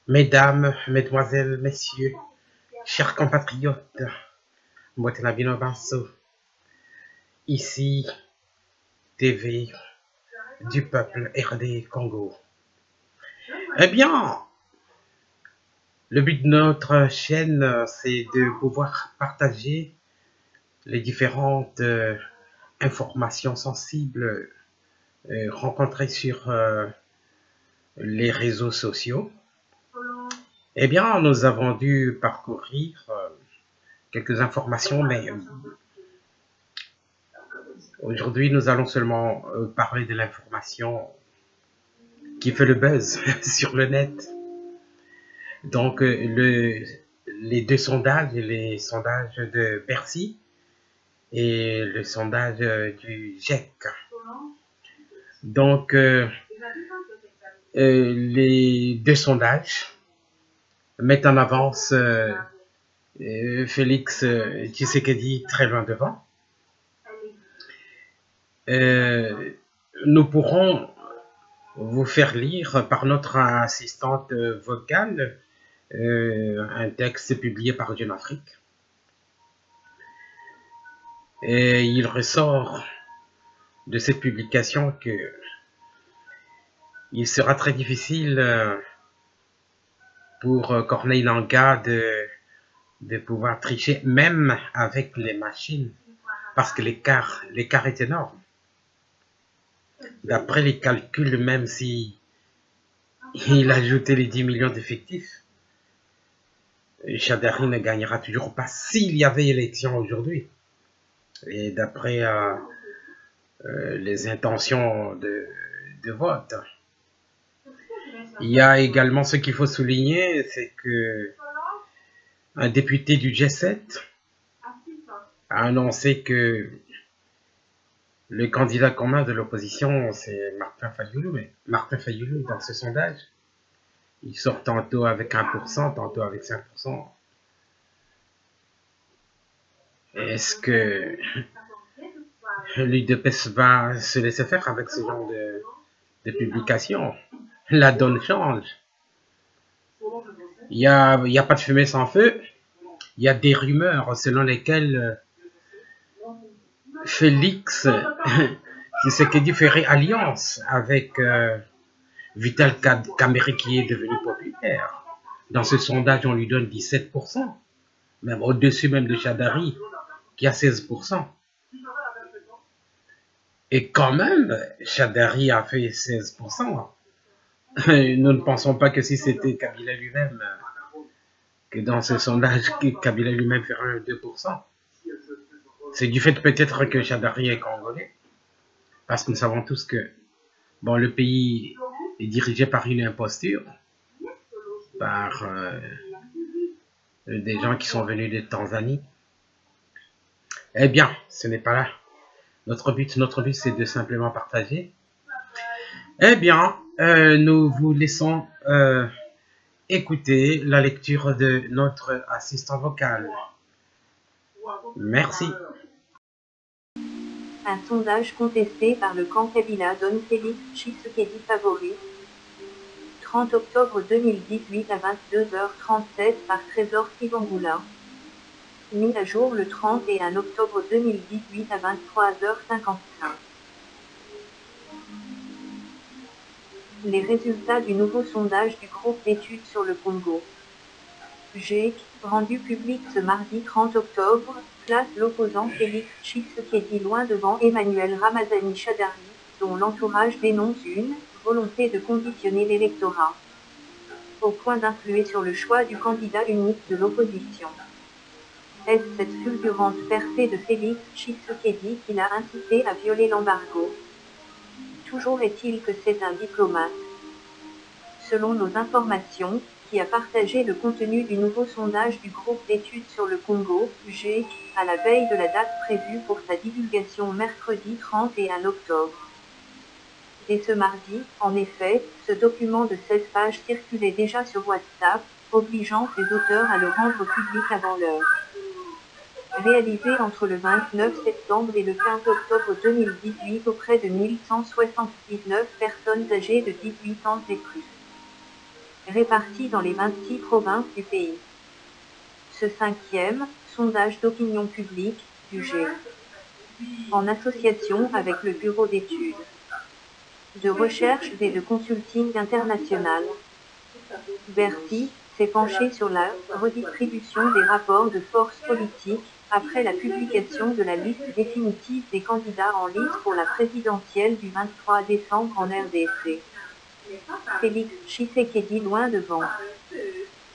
Mesdames, Mesdemoiselles, Messieurs, chers compatriotes, Mbotelabino Banso, ici TV du peuple RD Congo. Eh bien, le but de notre chaîne, c'est de pouvoir partager les différentes informations sensibles rencontrées sur les réseaux sociaux. Eh bien, nous avons dû parcourir quelques informations, mais aujourd'hui, nous allons seulement parler de l'information qui fait le buzz sur le net. Donc, les deux sondages, les sondages de Bercy et le sondage du GIEC. Donc, les deux sondages mettent en avance Félix Tshisekedi très loin devant. Nous pourrons vous faire lire par notre assistante vocale un texte publié par Jeune Afrique. Et il ressort de cette publication que il sera très difficile pour Corneille Nangaa de pouvoir tricher même avec les machines parce que l'écart est énorme. D'après les calculs, même si il ajoutait les 10 millions d'effectifs, Chadari ne gagnera toujours pas s'il y avait élection aujourd'hui. Et d'après les intentions de vote. Il y a également ce qu'il faut souligner, c'est que un député du G7 a annoncé que le candidat commun de l'opposition, c'est Martin Fayoulou. Mais Martin Fayoulou, dans ce sondage, il sort tantôt avec 1%, tantôt avec 5%. Est-ce que l'UDPS va se laisser faire avec ce genre de publication? La donne change. Il n'y a pas de fumée sans feu. Il y a des rumeurs selon lesquelles Félix Tshisekedi ferait alliance avec Vital Kamerhe qui est devenu populaire. Dans ce sondage, on lui donne 17%, même au-dessus même de Chadari qui a 16%. Et quand même, Chadari a fait 16%. Nous ne pensons pas que si c'était Kabila lui-même, que dans ce sondage, Kabila lui-même ferait 2%. C'est du fait peut-être que Chadari est congolais, parce que nous savons tous que bon, le pays est dirigé par une imposture, par des gens qui sont venus de Tanzanie. Eh bien, ce n'est pas là. Notre but, c'est de simplement partager. Eh bien, nous vous laissons écouter la lecture de notre assistant vocal. Merci. Un sondage contesté par le camp Kabila donne Félix Tshisekedi favori. 30 octobre 2018 à 22h37 par Trésor Kibangula. Mis à jour le 31 octobre 2018 à 23h55. Les résultats du nouveau sondage du groupe d'études sur le Congo. GIEC, rendu public ce mardi 30 octobre, place l'opposant Félix Tshisekedi loin devant Emmanuel Ramazani Shadary, dont l'entourage dénonce une volonté de conditionner l'électorat, au point d'influer sur le choix du candidat unique de l'opposition. Est-ce cette fulgurante percée de Félix Tshisekedi qui l'a incité à violer l'embargo? Toujours est-il que c'est un diplomate. Selon nos informations, qui a partagé le contenu du nouveau sondage du groupe d'études sur le Congo, GIEC, à la veille de la date prévue pour sa divulgation mercredi 31 octobre. Dès ce mardi, en effet, ce document de 16 pages circulait déjà sur WhatsApp, obligeant ses auteurs à le rendre public avant l'heure. Réalisé entre le 29 septembre et le 15 octobre 2018 auprès de 1179 personnes âgées de 18 ans et plus. répartis dans les 26 provinces du pays. Ce 5e sondage d'opinion publique du GIEC, en association avec le Bureau d'études, de recherche et de consulting international, Bercy s'est penché sur la redistribution des rapports de force politique après la publication de la liste définitive des candidats en lice pour la présidentielle du 23 décembre en RDC. Félix Tshisekedi loin devant.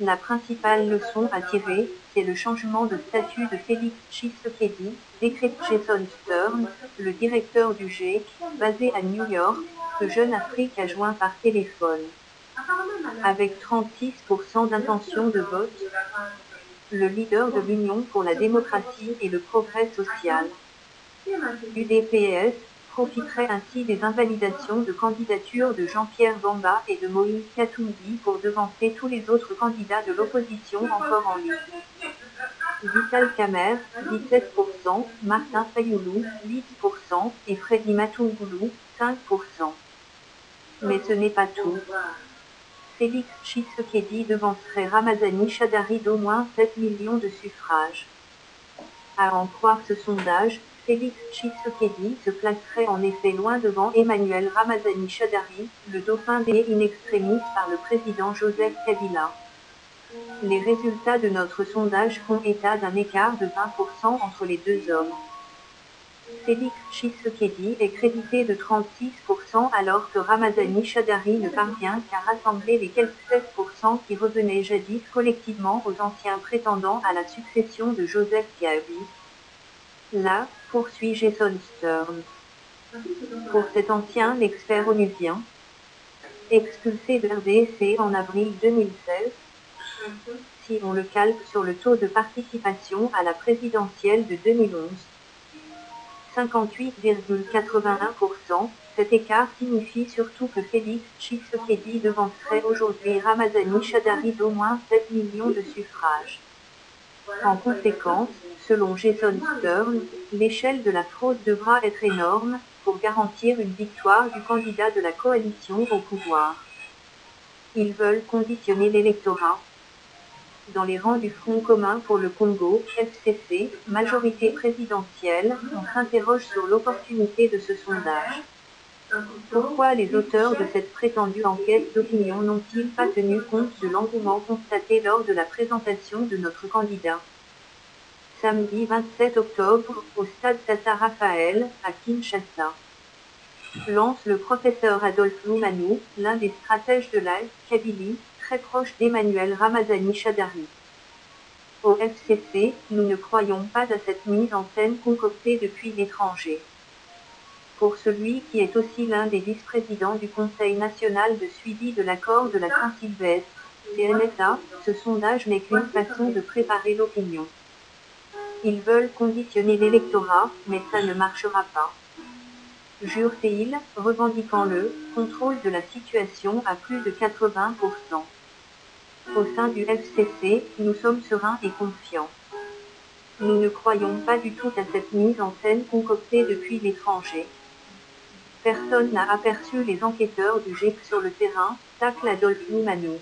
La principale leçon à tirer, c'est le changement de statut de Félix Tshisekedi, décrète Jason Stern, le directeur du GIEC, basé à New York, que Jeune Afrique a joint par téléphone. Avec 36% d'intention de vote, le leader de l'Union pour la démocratie et le progrès social, UDPS, profiterait ainsi des invalidations de candidature de Jean-Pierre Bamba et de Moïse Katumbi pour devancer tous les autres candidats de l'opposition encore en lice. Vital Kamerhe, 17%, Martin Fayulu, 8% et Freddy Matungulu, 5%. Mais ce n'est pas tout. Félix Tshisekedi devancerait Ramazani Shadary d'au moins 7 millions de suffrages. À en croire ce sondage, Félix Tshisekedi se placerait en effet loin devant Emmanuel Ramazani Shadary, le dauphin des in extremis par le président Joseph Kabila. Les résultats de notre sondage font état d'un écart de 20% entre les deux hommes. Félix Tshisekedi est crédité de 36% alors que Ramazani Shadary ne parvient qu'à rassembler les quelques 7% qui revenaient jadis collectivement aux anciens prétendants à la succession de Joseph Kabila. Là, poursuit Jason Stern. Pour cet ancien expert onusien, expulsé de RDC en avril 2016, si on le calque sur le taux de participation à la présidentielle de 2011, 58,81%, cet écart signifie surtout que Félix Tshisekedi devancerait aujourd'hui Ramazani Shadary d'au moins 7 millions de suffrages. En conséquence, selon Jason Stern, l'échelle de la fraude devra être énorme pour garantir une victoire du candidat de la coalition au pouvoir. Ils veulent conditionner l'électorat. Dans les rangs du Front commun pour le Congo, FCC, majorité présidentielle, on s'interroge sur l'opportunité de ce sondage. Pourquoi les auteurs de cette prétendue enquête d'opinion n'ont-ils pas tenu compte de l'engouement constaté lors de la présentation de notre candidat? Samedi 27 octobre, au stade Tata Raphaël, à Kinshasa. Lance le professeur Adolphe Loumanou, l'un des stratèges de la Kabylie, très proche d'Emmanuel Ramazani Shadary. Au FCC, nous ne croyons pas à cette mise en scène concoctée depuis l'étranger. Pour celui qui est aussi l'un des vice-présidents du Conseil national de suivi de l'accord de la Saint-Sylvestre, CNSA, ce sondage n'est qu'une façon de préparer l'opinion. Ils veulent conditionner l'électorat, mais ça ne marchera pas. Jure-t-il, revendiquant le contrôle de la situation à plus de 80%. Au sein du FCC, nous sommes sereins et confiants. Nous ne croyons pas du tout à cette mise en scène concoctée depuis l'étranger. Personne n'a aperçu les enquêteurs du GIEC sur le terrain, tacle Adolphe Loumanou.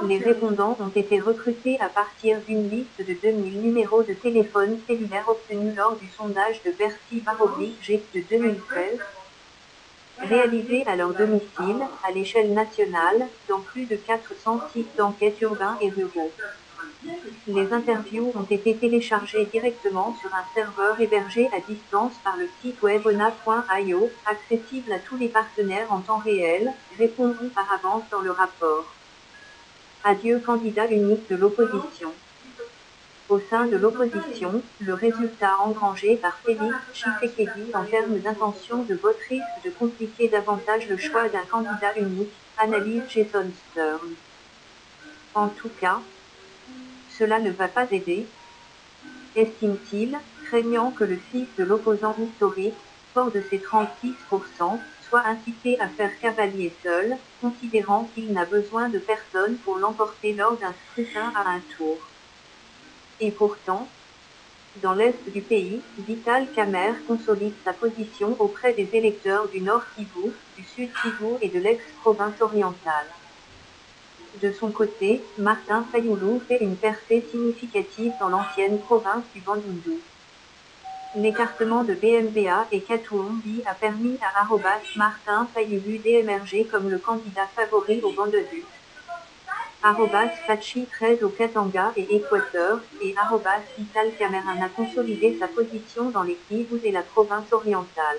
Les répondants ont été recrutés à partir d'une liste de 2000 numéros de téléphone cellulaire obtenus lors du sondage de Bercy/GIEC de 2016, réalisé à leur domicile, à l'échelle nationale, dans plus de 400 sites d'enquête urbains et ruraux. Les interviews ont été téléchargées directement sur un serveur hébergé à distance par le site web ona.io, accessible à tous les partenaires en temps réel, répondront par avance dans le rapport. Adieu candidat unique de l'opposition. Au sein de l'opposition, le résultat engrangé par Félix Tshisekedi en termes d'intention de vote risque de compliquer davantage le choix d'un candidat unique, analyse Jason Stern. En tout cas, cela ne va pas aider, estime-t-il, craignant que le fils de l'opposant historique, fort de ses 36%, soit incité à faire cavalier seul, considérant qu'il n'a besoin de personne pour l'emporter lors d'un scrutin à un tour. Et pourtant, dans l'est du pays, Vital Kamerhe consolide sa position auprès des électeurs du Nord Kivu, du Sud Kivu et de l'ex-province orientale. De son côté, Martin Fayulu fait une percée significative dans l'ancienne province du Bandundu. L'écartement de BMBA et Katuumbi a permis à Martin Fayulu d'émerger comme le candidat favori au Bandundu. Fachi 13 au Katanga et Équateur, et Vital Cameron a consolidé sa position dans les Kivus et la province orientale.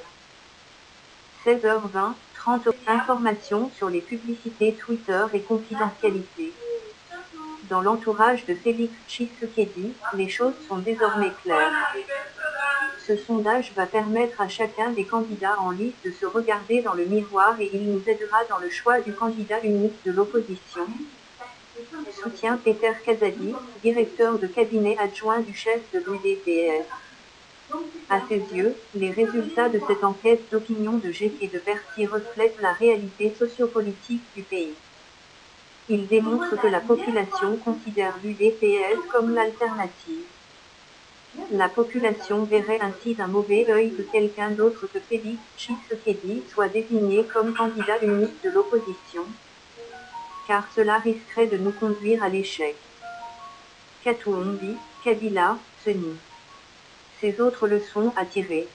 16h20, 30 informations sur les publicités Twitter et confidentialité. Dans l'entourage de Félix Tshisekedi, les choses sont désormais claires. Ce sondage va permettre à chacun des candidats en lice de se regarder dans le miroir et il nous aidera dans le choix du candidat unique de l'opposition. Soutient Peter Kazadi, directeur de cabinet adjoint du chef de l'UDPS. À ses yeux, les résultats de cette enquête d'opinion de GEC et de Bercy reflètent la réalité sociopolitique du pays. Il démontre que la population considère l'UDPS comme l'alternative. La population verrait ainsi d'un mauvais œil que quelqu'un d'autre que Félix Tshisekedi soit désigné comme candidat unique de l'opposition, car cela risquerait de nous conduire à l'échec. Katuumbi, Kabila, Seni. Ces autres leçons à tirer.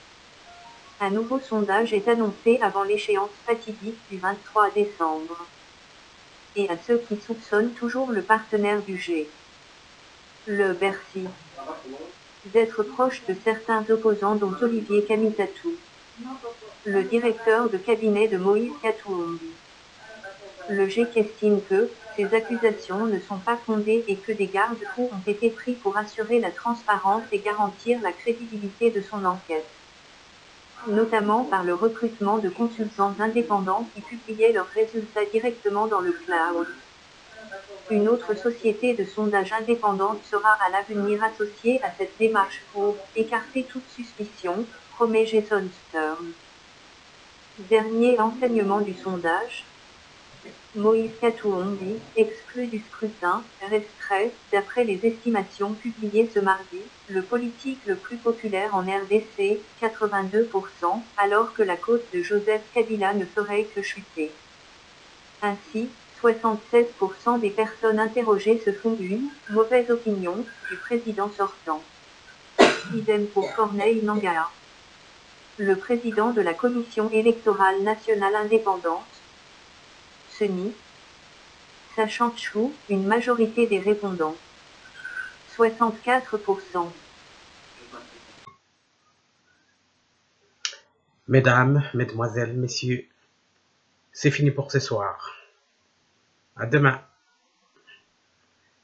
Un nouveau sondage est annoncé avant l'échéance fatidique du 23 décembre. Et à ceux qui soupçonnent toujours le partenaire du G, le Bercy, d'être proche de certains opposants dont Olivier Kamitatou, le directeur de cabinet de Moïse Katuumbi. Le GEC estime que ces accusations ne sont pas fondées et que des garde-fous ont été pris pour assurer la transparence et garantir la crédibilité de son enquête, notamment par le recrutement de consultants indépendants qui publiaient leurs résultats directement dans le cloud. Une autre société de sondage indépendante sera à l'avenir associée à cette démarche pour écarter toute suspicion, promet Jason Stern. Dernier enseignement du sondage. Moïse Katuumbi, exclu du scrutin, resterait, d'après les estimations publiées ce mardi, le politique le plus populaire en RDC, 82%, alors que la cote de Joseph Kabila ne ferait que chuter. Ainsi, 76% des personnes interrogées se font une mauvaise opinion du président sortant. Idem pour Corneille Nangaa, le président de la Commission électorale nationale indépendante. Seni, sachant Chou, une majorité des répondants. 64%. Mesdames, mesdemoiselles, messieurs, c'est fini pour ce soir. À demain.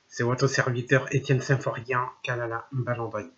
C'est votre serviteur Étienne Symphorien, Kalala Mbalandri.